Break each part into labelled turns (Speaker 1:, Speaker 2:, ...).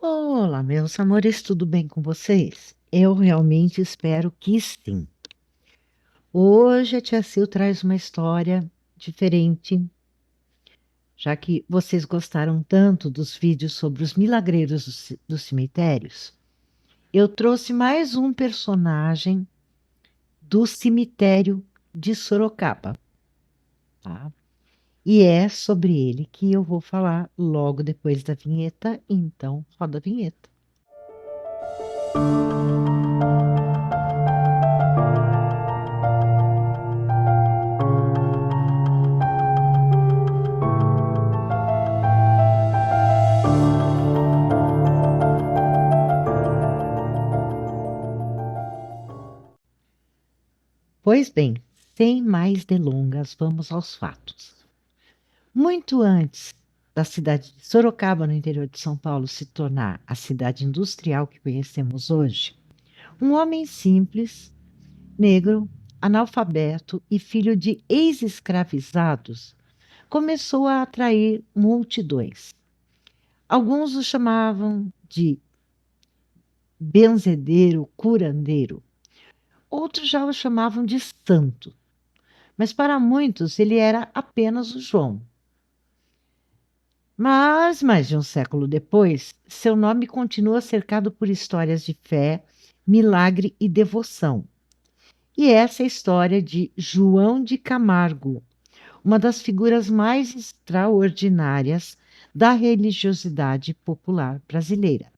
Speaker 1: Olá, meus amores, tudo bem com vocês? Eu realmente espero que sim. Hoje a Tia Sil traz uma história diferente, já que vocês gostaram tanto dos vídeos sobre os milagreiros dos cemitérios. Eu trouxe mais um personagem do cemitério de Sorocaba, tá? E é sobre ele que eu vou falar logo depois da vinheta, então roda a vinheta. Pois bem, sem mais delongas, vamos aos fatos. Muito antes da cidade de Sorocaba, no interior de São Paulo, se tornar a cidade industrial que conhecemos hoje, um homem simples, negro, analfabeto e filho de ex-escravizados começou a atrair multidões. Alguns o chamavam de benzedeiro, curandeiro. Outros já o chamavam de santo. Mas para muitos ele era apenas o João. Mas, mais de um século depois, seu nome continua cercado por histórias de fé, milagre e devoção. E essa é a história de João de Camargo, uma das figuras mais extraordinárias da religiosidade popular brasileira.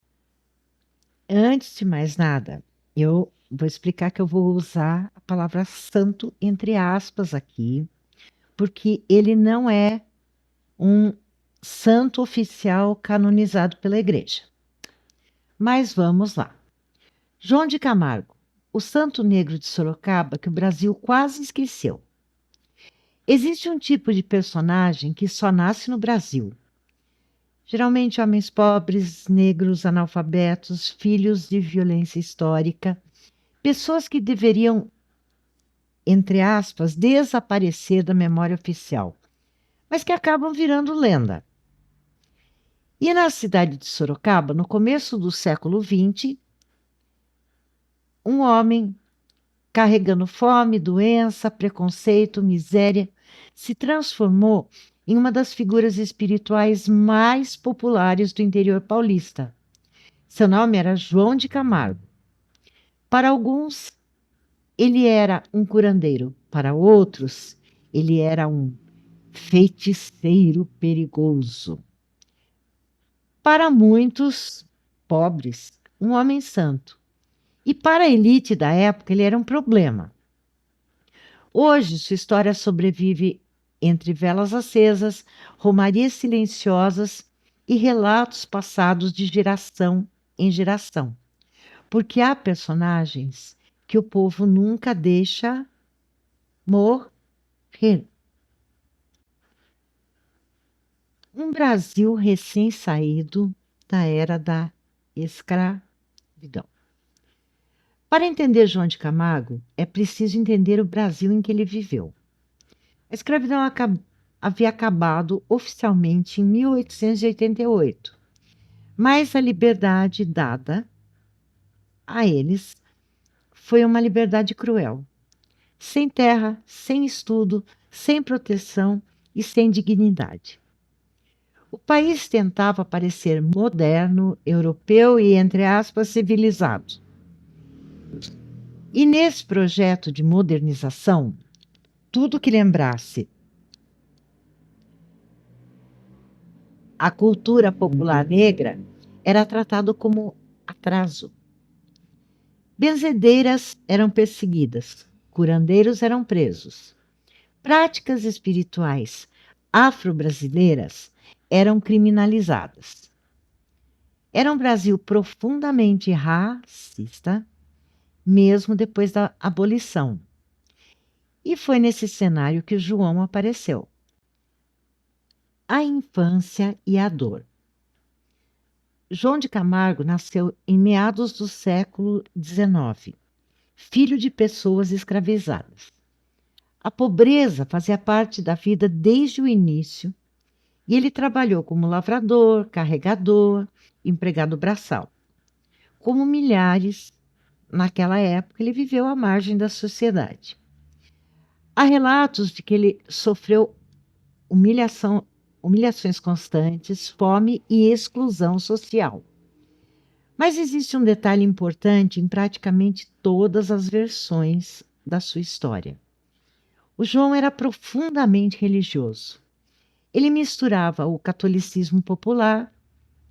Speaker 1: Antes de mais nada, eu vou explicar que eu vou usar a palavra santo entre aspas aqui, porque ele não é um santo oficial canonizado pela Igreja. Mas vamos lá. João de Camargo, o santo negro de Sorocaba que o Brasil quase esqueceu. Existe um tipo de personagem que só nasce no Brasil. Geralmente homens pobres, negros, analfabetos, filhos de violência histórica, pessoas que deveriam, entre aspas, desaparecer da memória oficial, mas que acabam virando lenda. E na cidade de Sorocaba, no começo do século XX, um homem carregando fome, doença, preconceito, miséria, se transformou em uma das figuras espirituais mais populares do interior paulista. Seu nome era João de Camargo. Para alguns, ele era um curandeiro, para outros, ele era um feiticeiro perigoso. Para muitos pobres, um homem santo. E para a elite da época, ele era um problema. Hoje, sua história sobrevive entre velas acesas, romarias silenciosas e relatos passados de geração em geração. Porque há personagens que o povo nunca deixa morrer. Um Brasil recém-saído da era da escravidão. Para entender João de Camargo, é preciso entender o Brasil em que ele viveu. A escravidão havia acabado oficialmente em 1888, mas a liberdade dada a eles foi uma liberdade cruel. Sem terra, sem estudo, sem proteção e sem dignidade. O país tentava parecer moderno, europeu e, entre aspas, civilizado. E nesse projeto de modernização, tudo que lembrasse a cultura popular negra era tratado como atraso. Benzedeiras eram perseguidas, curandeiros eram presos. Práticas espirituais afro-brasileiras eram criminalizadas. Era um Brasil profundamente racista, mesmo depois da abolição. E foi nesse cenário que João apareceu. A infância e a dor. João de Camargo nasceu em meados do século XIX, filho de pessoas escravizadas. A pobreza fazia parte da vida desde o início E ele trabalhou como lavrador, carregador, empregado braçal. Como milhares, naquela época, ele viveu à margem da sociedade. Há relatos de que ele sofreu humilhações constantes, fome e exclusão social. Mas existe um detalhe importante em praticamente todas as versões da sua história. O João era profundamente religioso. Ele misturava o catolicismo popular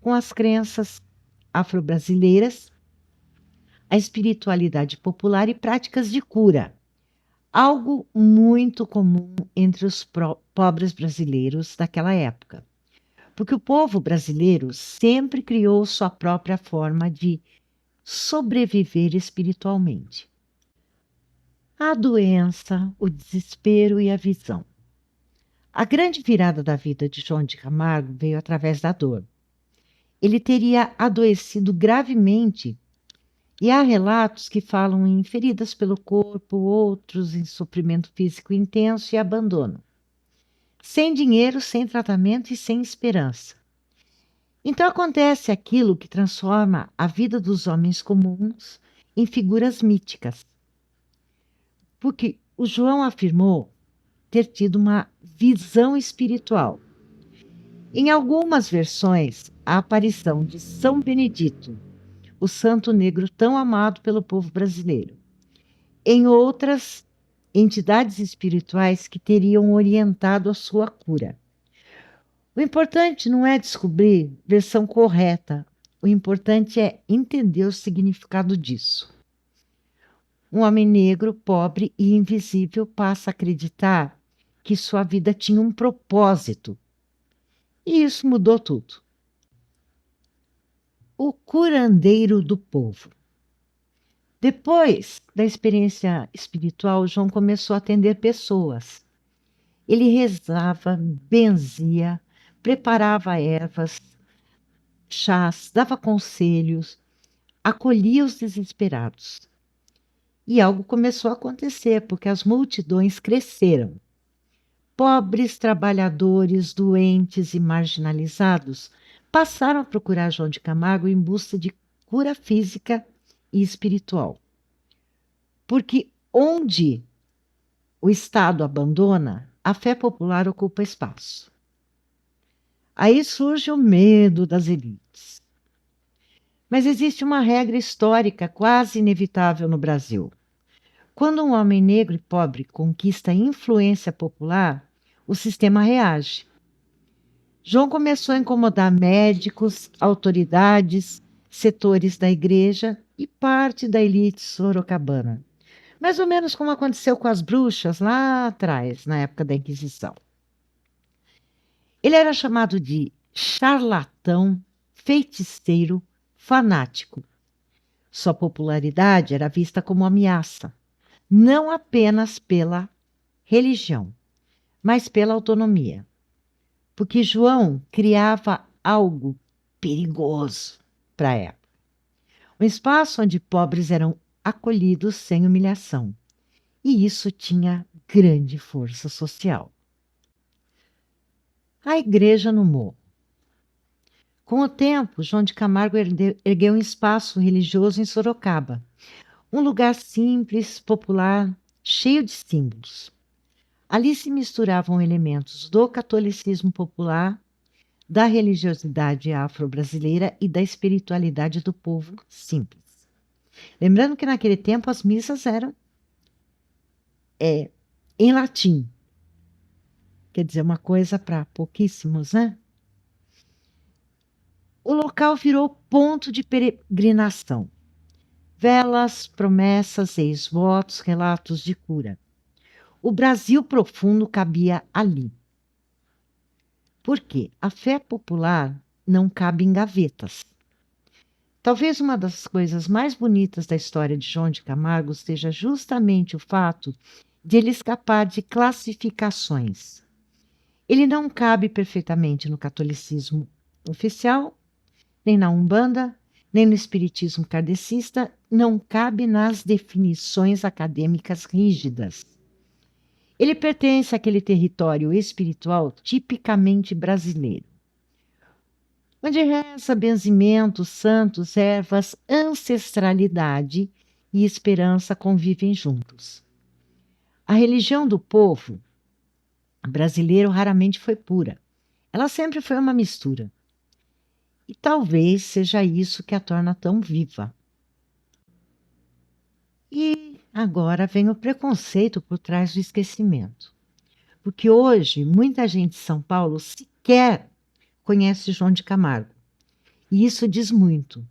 Speaker 1: com as crenças afro-brasileiras, a espiritualidade popular e práticas de cura, algo muito comum entre os pobres brasileiros daquela época, porque o povo brasileiro sempre criou sua própria forma de sobreviver espiritualmente. A doença, o desespero e a visão. A grande virada da vida de João de Camargo veio através da dor. Ele teria adoecido gravemente e há relatos que falam em feridas pelo corpo, outros em sofrimento físico intenso e abandono. Sem dinheiro, sem tratamento e sem esperança. Então acontece aquilo que transforma a vida dos homens comuns em figuras míticas. Porque o João afirmou ter tido uma visão espiritual. Em algumas versões, a aparição de São Benedito, o santo negro tão amado pelo povo brasileiro. Em outras, entidades espirituais que teriam orientado a sua cura. O importante não é descobrir a versão correta, o importante é entender o significado disso. Um homem negro, pobre e invisível passa a acreditar que sua vida tinha um propósito. E isso mudou tudo. O curandeiro do povo. Depois da experiência espiritual, João começou a atender pessoas. Ele rezava, benzia, preparava ervas, chás, dava conselhos, acolhia os desesperados. E algo começou a acontecer, porque as multidões cresceram. Pobres trabalhadores, doentes e marginalizados passaram a procurar João de Camargo em busca de cura física e espiritual. Porque onde o Estado abandona, a fé popular ocupa espaço. Aí surge o medo das elites. Mas existe uma regra histórica quase inevitável no Brasil. Quando um homem negro e pobre conquista influência popular, o sistema reage. João começou a incomodar médicos, autoridades, setores da igreja e parte da elite sorocabana. Mais ou menos como aconteceu com as bruxas lá atrás, na época da Inquisição. Ele era chamado de charlatão, feiticeiro, fanático. Sua popularidade era vista como ameaça, não apenas pela religião, mas pela autonomia. Porque João criava algo perigoso para a época. Um espaço onde pobres eram acolhidos sem humilhação. E isso tinha grande força social. A igreja no morro. Com o tempo, João de Camargo ergueu um espaço religioso em Sorocaba, um lugar simples, popular, cheio de símbolos. Ali se misturavam elementos do catolicismo popular, da religiosidade afro-brasileira e da espiritualidade do povo simples. Lembrando que naquele tempo as missas eram em latim. Quer dizer, uma coisa para pouquíssimos, né? O local virou ponto de peregrinação. Velas, promessas, ex-votos, relatos de cura. O Brasil profundo cabia ali. Por quê? A fé popular não cabe em gavetas. Talvez uma das coisas mais bonitas da história de João de Camargo seja justamente o fato de ele escapar de classificações. Ele não cabe perfeitamente no catolicismo oficial, nem na Umbanda, nem no espiritismo kardecista, não cabe nas definições acadêmicas rígidas. Ele pertence àquele território espiritual tipicamente brasileiro, onde reza, benzimento, santos, ervas, ancestralidade e esperança convivem juntos. A religião do povo brasileiro raramente foi pura. Ela sempre foi uma mistura. E talvez seja isso que a torna tão viva. E agora vem o preconceito por trás do esquecimento. Porque hoje muita gente de São Paulo sequer conhece João de Camargo. E isso diz muito.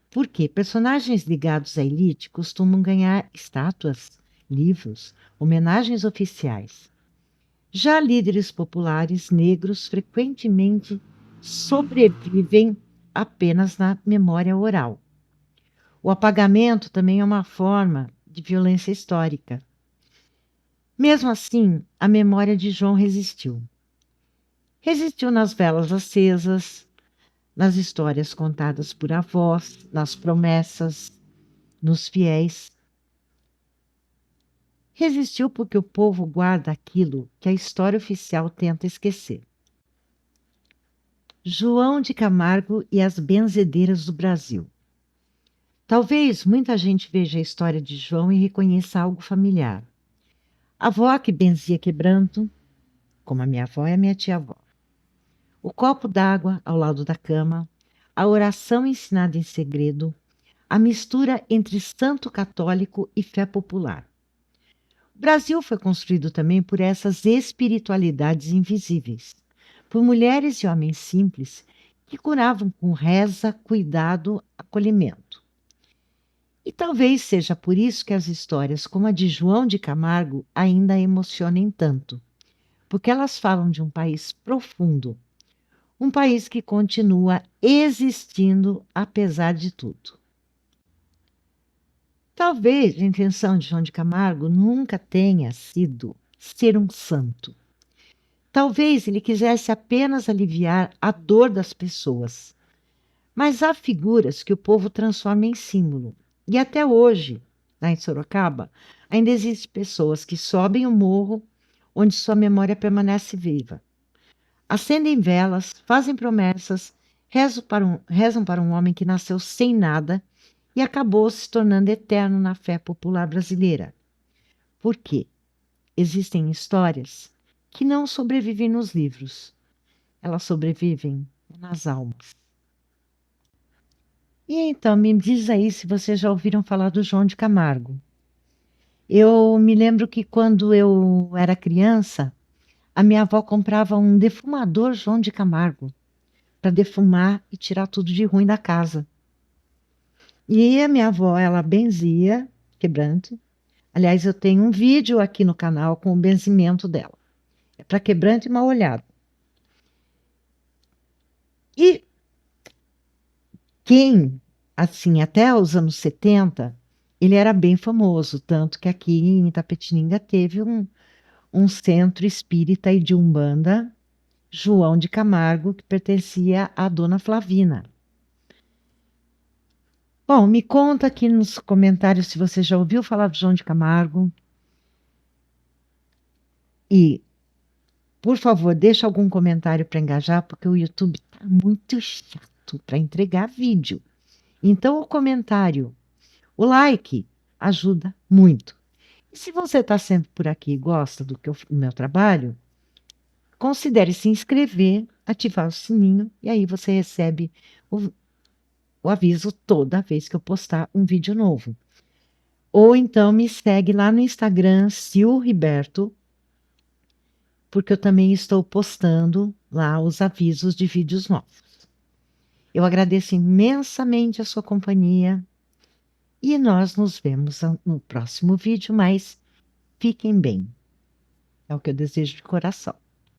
Speaker 1: Porque personagens ligados à elite costumam ganhar estátuas, livros, homenagens oficiais. Já líderes populares negros frequentemente sobrevivem apenas na memória oral. O apagamento também é uma forma de violência histórica. Mesmo assim, a memória de João resistiu. Resistiu nas velas acesas, nas histórias contadas por avós, nas promessas, nos fiéis. Resistiu porque o povo guarda aquilo que a história oficial tenta esquecer. João de Camargo e as benzedeiras do Brasil. Talvez muita gente veja a história de João e reconheça algo familiar. A avó que benzia quebranto, como a minha avó e a minha tia-avó. O copo d'água ao lado da cama, a oração ensinada em segredo, a mistura entre santo católico e fé popular. O Brasil foi construído também por essas espiritualidades invisíveis, por mulheres e homens simples que curavam com reza, cuidado, acolhimento. E talvez seja por isso que as histórias como a de João de Camargo ainda emocionem tanto, porque elas falam de um país profundo, um país que continua existindo apesar de tudo. Talvez a intenção de João de Camargo nunca tenha sido ser um santo. Talvez ele quisesse apenas aliviar a dor das pessoas. Mas há figuras que o povo transforma em símbolo. E até hoje, lá em Sorocaba, ainda existem pessoas que sobem o morro onde sua memória permanece viva. Acendem velas, fazem promessas, rezam para um homem que nasceu sem nada e acabou se tornando eterno na fé popular brasileira. Por quê? Existem histórias que não sobrevivem nos livros. Elas sobrevivem nas almas. E então, me diz aí se vocês já ouviram falar do João de Camargo. Eu me lembro que quando eu era criança, a minha avó comprava um defumador João de Camargo para defumar e tirar tudo de ruim da casa. E a minha avó, ela benzia quebranto. Aliás, eu tenho um vídeo aqui no canal com o benzimento dela. É para quebranto e mal olhado. E quem, assim, até os anos 70, ele era bem famoso, tanto que aqui em Itapetininga teve um centro espírita e de Umbanda, João de Camargo, que pertencia à dona Flavina. Bom, me conta aqui nos comentários se você já ouviu falar do João de Camargo. E, por favor, deixa algum comentário para engajar, porque o YouTube está muito chato para entregar vídeo. Então, o comentário, o like, ajuda muito. E se você está sempre por aqui e gosta do meu trabalho, considere se inscrever, ativar o sininho e aí você recebe o aviso toda vez que eu postar um vídeo novo. Ou então me segue lá no Instagram, Sil Riberto, porque eu também estou postando lá os avisos de vídeos novos. Eu agradeço imensamente a sua companhia e nós nos vemos no próximo vídeo, mas fiquem bem. É o que eu desejo de coração.